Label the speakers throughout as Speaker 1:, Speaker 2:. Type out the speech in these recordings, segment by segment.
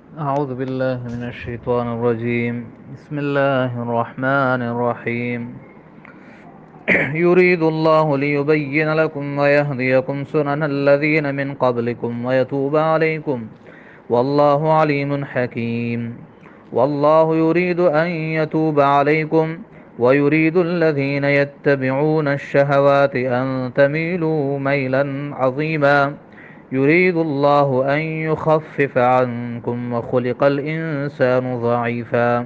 Speaker 1: أعوذ بالله من الشيطان الرجيم. بسم الله الرحمن الرحيم. يريد الله ليبين لكم ويهديكم سنن الذين من قبلكم ويتوب عليكم والله عليم حكيم. والله يريد أن يتوب عليكم ويريد الذين يتبعون الشهوات أن تميلوا ميلا عظيما. يريد الله أن يخفف عنكم وخلق الإنسان ضعيفا.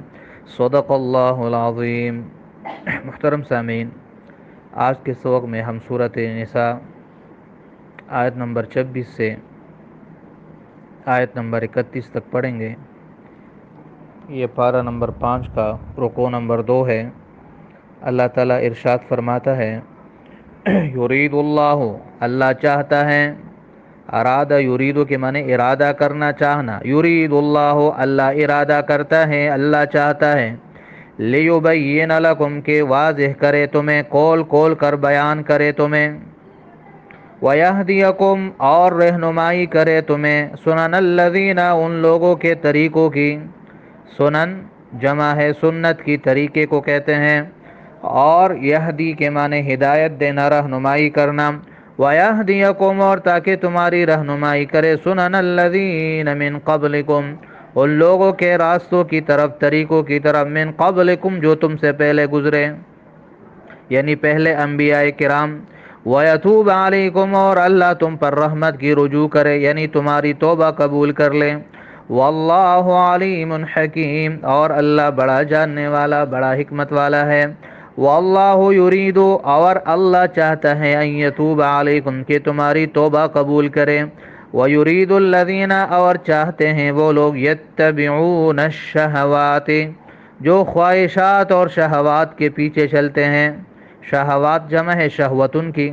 Speaker 1: صدق اللہ العظیم. محترم سامعین، آج کے سبق میں ہم سورۃ نساء آیت نمبر 26 سے آیت نمبر 31 تک پڑھیں گے۔ یہ پارہ نمبر 5 کا رکوع نمبر 2 ہے۔ اللہ تعالیٰ ارشاد فرماتا ہے، یرید اللہ، اللہ چاہتا ہے، ارادہ یریدو کے معنی ارادہ کرنا، چاہنا، یرید اللہ، اللہ ارادہ کرتا ہے، اللہ چاہتا ہے، لیبین لکم، کہ واضح کرے تمہیں، کول کر بیان کرے تمہیں، ویہدیکم، اور رہنمائی کرے تمہیں، سنن الذین، ان لوگوں کے طریقوں کی، سنن جمع ہے سنت کی، طریقے کو کہتے ہیں، اور یہدی کے معنی ہدایت دینا، رہنمائی کرنا، وَيَهْدِيَكُمْ، اور تاکہ تمہاری رہنمائی کرے، سنن الذین من قبلکم، ان لوگوں کے راستوں کی طرف، طریقوں کی طرف، من قبلکم، جو تم سے پہلے گزرے، یعنی پہلے انبیاء کرام، وَيَتُوبَ عَلَيْكُمْ، اور اللہ تم پر رحمت کی رجوع کرے، یعنی تمہاری توبہ قبول کر لے، واللہ علیم حکیم، اور اللہ بڑا جاننے والا، بڑا حکمت والا ہے، واللہ یرید، اور اللہ چاہتا ہے، ان یتوب علیکم، کہ تمہاری توبہ قبول کرے، ویرید الذین، اور چاہتے ہیں وہ لوگ، یتبعون الشہوات، جو خواہشات اور شہوات کے پیچھے چلتے ہیں، شہوات جمع ہے شہوتن کی،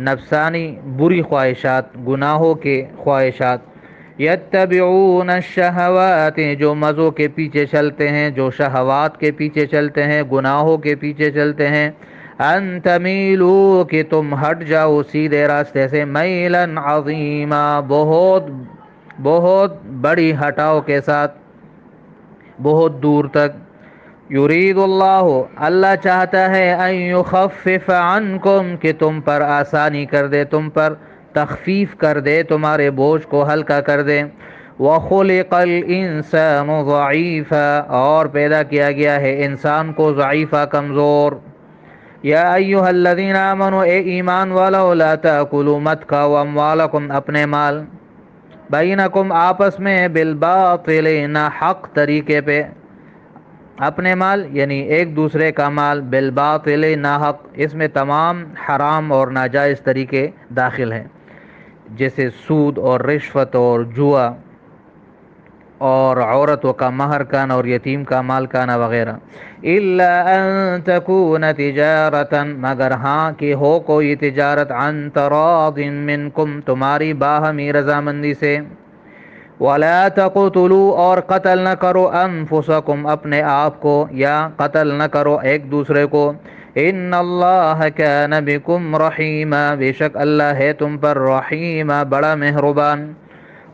Speaker 1: نفسانی بری خواہشات، گناہوں کے خواہشات، یتبعون الشہوات، جو مزوں کے پیچھے چلتے ہیں، جو شہوات کے پیچھے چلتے ہیں، گناہوں کے پیچھے چلتے ہیں، ان تمیلو، کہ تم ہٹ جاؤ سیدھے راستے سے، میلا عظیما، بہت بڑی ہٹاؤ کے ساتھ، بہت دور تک، یرید اللہ، اللہ چاہتا ہے، ان یخفف عنکم، کہ تم پر آسانی کر دے، تم پر تخفیف کر دے، تمہارے بوجھ کو ہلکا کر دے، وَخُلِقَ الْإِنسَانُ ضَعِيفًا، اور پیدا کیا گیا ہے انسان کو ضعیفہ، کمزور، یا ایہا الذین آمنوا، اے ایمان والو، لا تاکلوا، مت کھاؤ، اموالکم، اپنے مال، بینکم، آپس میں، بالباطل، ناحق طریقے پہ، اپنے مال یعنی ایک دوسرے کا مال، بالباطل، ناحق، اس میں تمام حرام اور ناجائز طریقے داخل ہیں، جیسے سود اور رشوت اور جوا اور عورتوں کا مہر کانا اور یتیم کا مال کانا وغیرہ، الا ان تکون تجارتا، مگر ہاں کہ ہو کوئی تجارت، عن تراض منکم، تمہاری باہمی رضامندی سے، وَلَا تَقْتُلُوا، اور قتل نہ کرو، انفسکم، اپنے آپ کو، یا قتل نہ کرو ایک دوسرے کو، ان اللہ کان بکم رحیما، بے شک اللہ ہے تم پر رحیما، بڑا مہربان،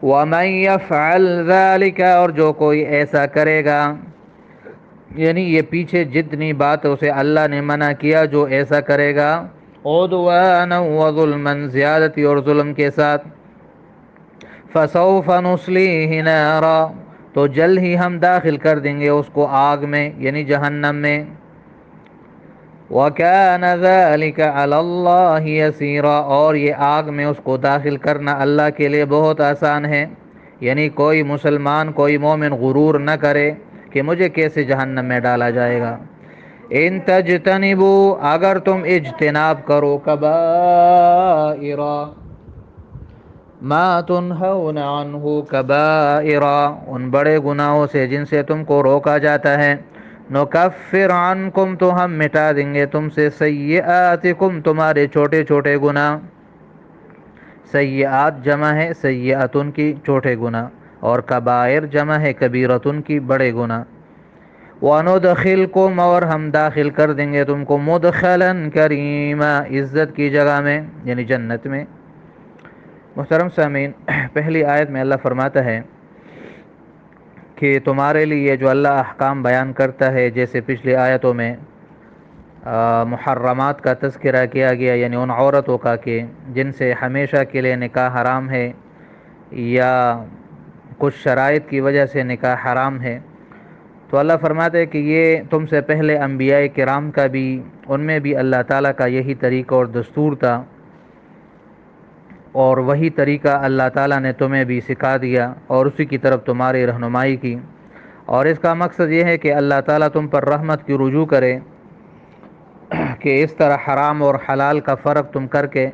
Speaker 1: وَمَن يَفْعَلْ ذَلِكَ، اور جو کوئی ایسا کرے گا، یعنی یہ پیچھے جتنی باتوں سے اللہ نے منع کیا، جو ایسا کرے گا، عدوانا وظلما، زیادتی اور ظلم کے ساتھ، فسوف نصلیہ نارا، تو جلد ہی ہم داخل کر دیں گے اس کو آگ میں، یعنی جہنم میں، وَكَانَ ذَلِكَ عَلَى اللَّهِ يَسِيرًا، اور یہ آگ میں اس کو داخل کرنا اللہ کے لیے بہت آسان ہے، یعنی کوئی مسلمان، کوئی مومن غرور نہ کرے کہ مجھے کیسے جہنم میں ڈالا جائے گا، ان تجتنبوا، اگر تم اجتناب کرو، کبائر ما تنہون عنہ، کبائر، ان بڑے گناہوں سے جن سے تم کو روکا جاتا ہے، نکفر عنکم، تو ہم مٹا دیں گے تم سے، سیئاتکم، تمہارے چھوٹے چھوٹے گناہ، سیئات جمع ہے سیئاتن کی، چھوٹے گناہ، اور کبائر جمع ہے کبیرتن کی، بڑے گناہ، وَنُدْخِلْكُمْ، اور ہم داخل کر دیں گے تم کو، مدخلاً کریما، عزت کی جگہ میں، یعنی جنت میں۔ محترم سامعین، پہلی آیت میں اللہ فرماتا ہے کہ تمہارے لیے جو اللہ احکام بیان کرتا ہے، جیسے پچھلی آیتوں میں محرمات کا تذکرہ کیا گیا، یعنی ان عورتوں کا کہ جن سے ہمیشہ کے لیے نکاح حرام ہے یا کچھ شرائط کی وجہ سے نکاح حرام ہے، تو اللہ فرماتے ہیں کہ یہ تم سے پہلے انبیاء کرام کا بھی، ان میں بھی اللہ تعالیٰ کا یہی طریقہ اور دستور تھا، اور وہی طریقہ اللہ تعالیٰ نے تمہیں بھی سکھا دیا اور اسی کی طرف تمہاری رہنمائی کی، اور اس کا مقصد یہ ہے کہ اللہ تعالیٰ تم پر رحمت کی رجوع کرے، کہ اس طرح حرام اور حلال کا فرق تم کر کے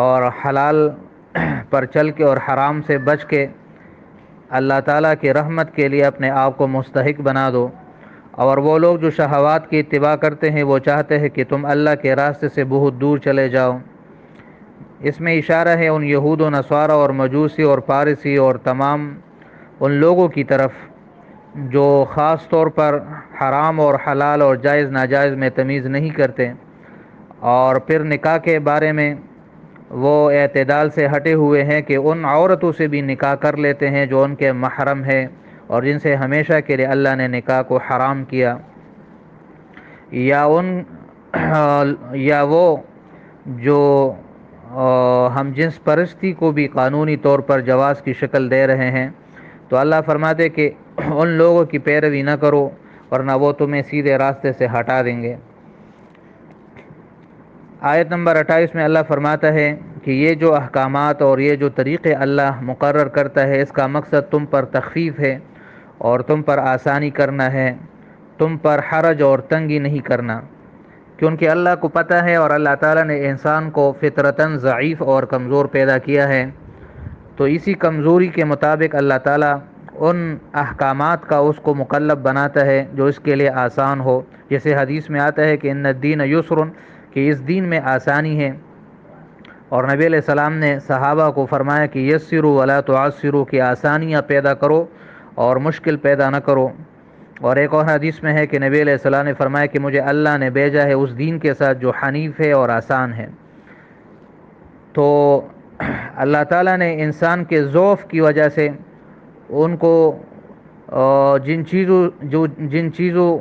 Speaker 1: اور حلال پر چل کے اور حرام سے بچ کے اللہ تعالیٰ کی رحمت کے لیے اپنے آپ کو مستحق بنا دو۔ اور وہ لوگ جو شہوات کی اتباع کرتے ہیں وہ چاہتے ہیں کہ تم اللہ کے راستے سے بہت دور چلے جاؤ۔ اس میں اشارہ ہے ان یہود و نصارہ اور مجوسی اور پارسی اور تمام ان لوگوں کی طرف جو خاص طور پر حرام اور حلال اور جائز ناجائز میں تمیز نہیں کرتے، اور پھر نکاح کے بارے میں وہ اعتدال سے ہٹے ہوئے ہیں کہ ان عورتوں سے بھی نکاح کر لیتے ہیں جو ان کے محرم ہے اور جن سے ہمیشہ کے لیے اللہ نے نکاح کو حرام کیا، یا وہ جو ہم جنس پرستی کو بھی قانونی طور پر جواز کی شکل دے رہے ہیں، تو اللہ فرماتے کہ ان لوگوں کی پیروی نہ کرو ورنہ وہ تمہیں سیدھے راستے سے ہٹا دیں گے۔ آیت نمبر 28 میں اللہ فرماتا ہے کہ یہ جو احکامات اور یہ جو طریقے اللہ مقرر کرتا ہے، اس کا مقصد تم پر تخفیف ہے اور تم پر آسانی کرنا ہے، تم پر حرج اور تنگی نہیں کرنا، کیونکہ اللہ کو پتہ ہے اور اللہ تعالیٰ نے انسان کو فطرتاً ضعیف اور کمزور پیدا کیا ہے، تو اسی کمزوری کے مطابق اللہ تعالیٰ ان احکامات کا اس کو مکلف بناتا ہے جو اس کے لیے آسان ہو، جیسے حدیث میں آتا ہے کہ ان الدین یسر، کہ اس دین میں آسانی ہے، اور نبی علیہ السلام نے صحابہ کو فرمایا کہ یسروا ولا تعسروا، کہ آسانیاں پیدا کرو اور مشکل پیدا نہ کرو، اور ایک اور حدیث میں ہے کہ نبی علیہ السلام نے فرمایا کہ مجھے اللہ نے بھیجا ہے اس دین کے ساتھ جو حنیف ہے اور آسان ہے۔ تو اللہ تعالیٰ نے انسان کے ضعف کی وجہ سے ان کو جن چیزوں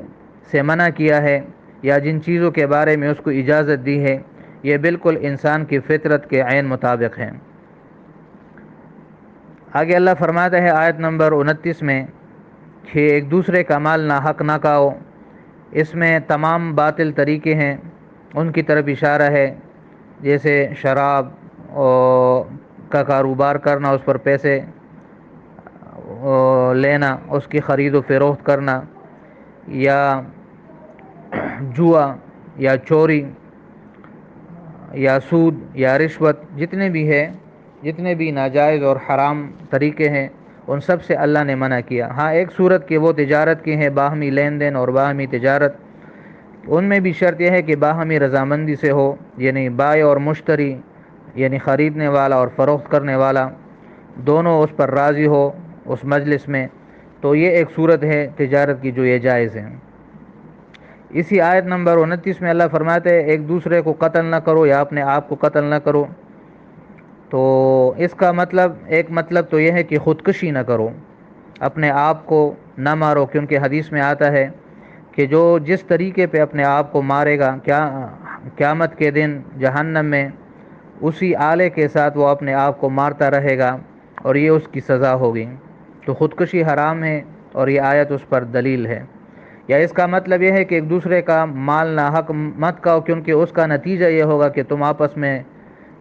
Speaker 1: سے منع کیا ہے یا جن چیزوں کے بارے میں اس کو اجازت دی ہے، یہ بالکل انسان کی فطرت کے عین مطابق ہیں۔ آگے اللہ فرماتا ہے آیت نمبر 29 میں کہ ایک دوسرے کا مال ناحق نہ کھاؤ، اس میں تمام باطل طریقے ہیں، ان کی طرف اشارہ ہے، جیسے شراب کا کاروبار کرنا، اس پر پیسے لینا، اس کی خرید و فروخت کرنا، یا جوا یا چوری یا سود یا رشوت، جتنے بھی ناجائز اور حرام طریقے ہیں ان سب سے اللہ نے منع کیا۔ ہاں ایک صورت کہ وہ تجارت کی ہیں، باہمی لین دین اور باہمی تجارت، ان میں بھی شرط یہ ہے کہ باہمی رضامندی سے ہو، یعنی بائع اور مشتری، یعنی خریدنے والا اور فروخت کرنے والا دونوں اس پر راضی ہو اس مجلس میں، تو یہ ایک صورت ہے تجارت کی جو یہ جائز ہے۔ اسی آیت نمبر 29 میں اللہ فرماتے ہیں ایک دوسرے کو قتل نہ کرو یا اپنے آپ کو قتل نہ کرو، تو اس کا ایک مطلب تو یہ ہے کہ خودکشی نہ کرو، اپنے آپ کو نہ مارو، کیونکہ حدیث میں آتا ہے کہ جو جس طریقے پہ اپنے آپ کو مارے گا قیامت کے دن جہنم میں اسی آلے کے ساتھ وہ اپنے آپ کو مارتا رہے گا اور یہ اس کی سزا ہوگی، تو خودکشی حرام ہے اور یہ آیت اس پر دلیل ہے۔ یا اس کا مطلب یہ ہے کہ ایک دوسرے کا مال ناحق مت کھاؤ، کیونکہ اس کا نتیجہ یہ ہوگا کہ تم آپس میں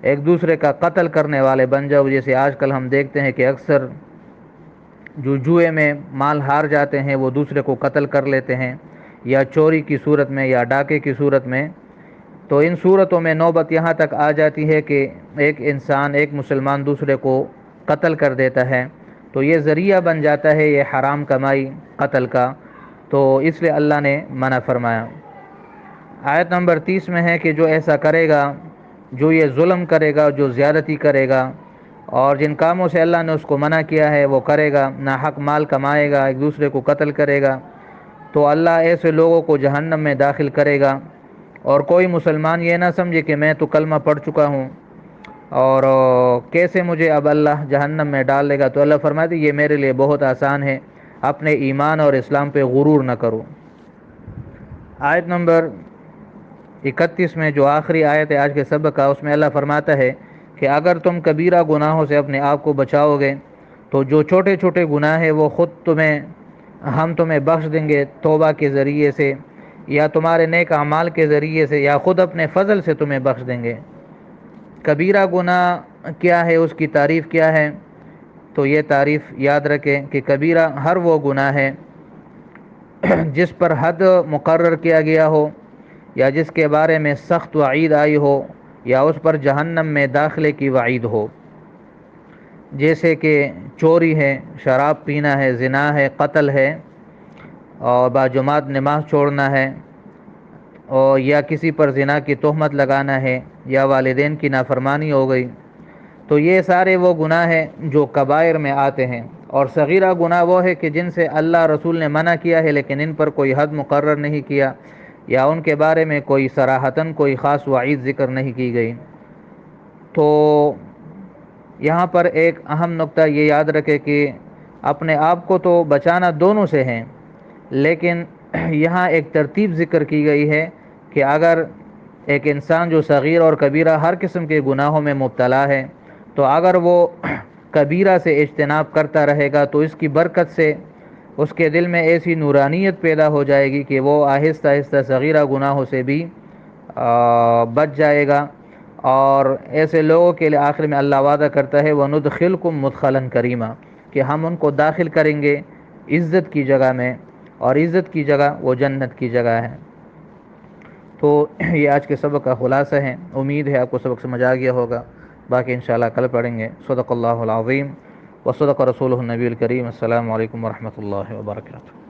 Speaker 1: ایک دوسرے کا قتل کرنے والے بن جاؤ، جیسے آج کل ہم دیکھتے ہیں کہ اکثر جو جوئے میں مال ہار جاتے ہیں وہ دوسرے کو قتل کر لیتے ہیں، یا چوری کی صورت میں یا ڈاکے کی صورت میں، تو ان صورتوں میں نوبت یہاں تک آ جاتی ہے کہ ایک مسلمان دوسرے کو قتل کر دیتا ہے، تو یہ ذریعہ بن جاتا ہے یہ حرام کمائی قتل کا، تو اس لیے اللہ نے منع فرمایا۔ آیت نمبر 30 میں ہے کہ جو ایسا کرے گا، جو یہ ظلم کرے گا، جو زیادتی کرے گا اور جن کاموں سے اللہ نے اس کو منع کیا ہے وہ کرے گا، ناحق مال کمائے گا، ایک دوسرے کو قتل کرے گا، تو اللہ ایسے لوگوں کو جہنم میں داخل کرے گا۔ اور کوئی مسلمان یہ نہ سمجھے کہ میں تو کلمہ پڑھ چکا ہوں اور کیسے مجھے اب اللہ جہنم میں ڈال لے گا، تو اللہ فرماتے یہ میرے لیے بہت آسان ہے، اپنے ایمان اور اسلام پہ غرور نہ کرو۔ آیت نمبر 31 میں جو آخری آیت ہے آج کے سبق کا، اس میں اللہ فرماتا ہے کہ اگر تم کبیرہ گناہوں سے اپنے آپ کو بچاؤ گے تو جو چھوٹے چھوٹے گناہ ہیں وہ خود ہم تمہیں بخش دیں گے توبہ کے ذریعے سے، یا تمہارے نیک اعمال کے ذریعے سے، یا خود اپنے فضل سے تمہیں بخش دیں گے۔ کبیرہ گناہ کیا ہے، اس کی تعریف کیا ہے؟ تو یہ تعریف یاد رکھیں کہ کبیرہ ہر وہ گناہ ہے جس پر حد مقرر کیا گیا ہو، یا جس کے بارے میں سخت وعید آئی ہو، یا اس پر جہنم میں داخلے کی وعید ہو، جیسے کہ چوری ہے، شراب پینا ہے، زنا ہے، قتل ہے، اور باجماعت نماز چھوڑنا ہے، اور یا کسی پر زنا کی تہمت لگانا ہے، یا والدین کی نافرمانی ہو گئی۔ تو یہ سارے وہ گناہ ہیں جو کبائر میں آتے ہیں، اور صغیرہ گناہ وہ ہے کہ جن سے اللہ رسول نے منع کیا ہے لیکن ان پر کوئی حد مقرر نہیں کیا، یا ان کے بارے میں کوئی صراحتاً کوئی خاص وعید ذکر نہیں کی گئی۔ تو یہاں پر ایک اہم نقطہ یہ یاد رکھے کہ اپنے آپ کو تو بچانا دونوں سے ہیں، لیکن یہاں ایک ترتیب ذکر کی گئی ہے کہ اگر ایک انسان جو صغیر اور کبیرہ ہر قسم کے گناہوں میں مبتلا ہے، تو اگر وہ کبیرہ سے اجتناب کرتا رہے گا تو اس کی برکت سے اس کے دل میں ایسی نورانیت پیدا ہو جائے گی کہ وہ آہستہ آہستہ صغیرہ گناہوں سے بھی بچ جائے گا، اور ایسے لوگوں کے لیے آخر میں اللہ وعدہ کرتا ہے وَنُدْخِلْكُمْ مُدْخَلًا کریما، کہ ہم ان کو داخل کریں گے عزت کی جگہ میں، اور عزت کی جگہ وہ جنت کی جگہ ہے۔ تو یہ آج کے سبق کا خلاصہ ہے، امید ہے آپ کو سبق سمجھ آ گیا ہوگا، باقی انشاءاللہ کل پڑھیں گے۔ صدق اللہ العظیم وصدق رسولہ النبی الکریم۔ السلام علیکم ورحمۃ اللہ وبرکاتہ۔